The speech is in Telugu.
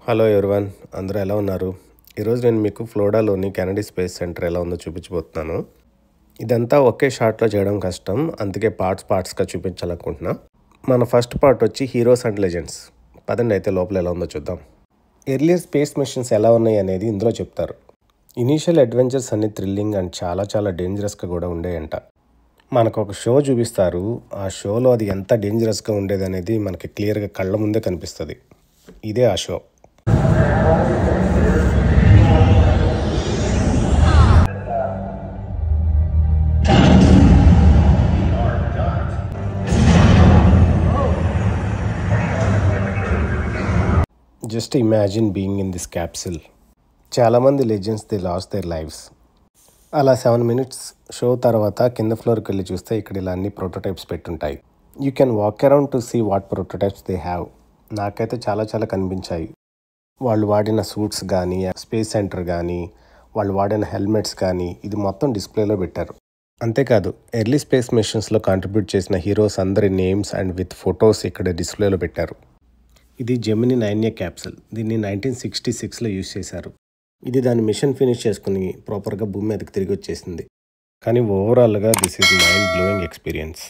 హలో ఎవ్రీవన్, అందరూ ఎలా ఉన్నారు? ఈరోజు నేను మీకు ఫ్లోరిడాలోని కెనడీ స్పేస్ సెంటర్ ఎలా ఉందో చూపించబోతున్నాను. ఇదంతా ఒకే షాట్లో చేయడం కష్టం, అందుకే పార్ట్స్గా చూపించాలనుకుంటున్నా. మన ఫస్ట్ పార్ట్ వచ్చి హీరోస్ అండ్ లెజెండ్స్. పదండి అయితే లోపల ఎలా ఉందో చూద్దాం. ఎర్లియర్ స్పేస్ మిషన్స్ ఎలా ఉన్నాయి అనేది ఇందులో చెప్తారు. ఇనీషియల్ అడ్వెంచర్స్ అన్ని థ్రిల్లింగ్ అండ్ చాలా డేంజరస్గా కూడా ఉండేయంట. మనకు ఒక షో చూపిస్తారు, ఆ షోలో అది ఎంత డేంజరస్గా ఉండేది అనేది మనకి క్లియర్గా కళ్ళ ముందే కనిపిస్తుంది. ఇదే ఆ show. Just imagine being in this capsule. చాలామంది legends they lost their lives. అలా 7 minutes షో తర్వాత కింద ఫ్లోర్కి వెళ్ళి చూస్తే ఇక్కడ ఇలా అన్ని ప్రోటోటైప్స్ పెట్టుంటాయి. You can walk around to see what prototypes they have. నాకైతే చాలా కనిపించాయి. వాళ్ళు వాడిన సూట్స్ కానీ, స్పేస్ సెంటర్ కానీ, వాళ్ళు వాడిన హెల్మెట్స్ కానీ, ఇది మొత్తం డిస్ప్లేలో పెట్టారు. అంతేకాదు, ఎర్లీ స్పేస్ మిషన్స్లో కాంట్రిబ్యూట్ చేసిన హీరోస్ అందరి నేమ్స్ అండ్ విత్ ఫొటోస్ ఇక్కడ డిస్ప్లేలో పెట్టారు. ఇది జెమిని 9A క్యాప్సూల్. దీన్ని 1966లో యూజ్ చేశారు. ఇది దాని మిషన్ ఫినిష్ చేసుకుని ప్రాపర్గా భూమి మీదకి తిరిగి వచ్చేసింది. కానీ ఓవరాల్గా this is mind blowing experience.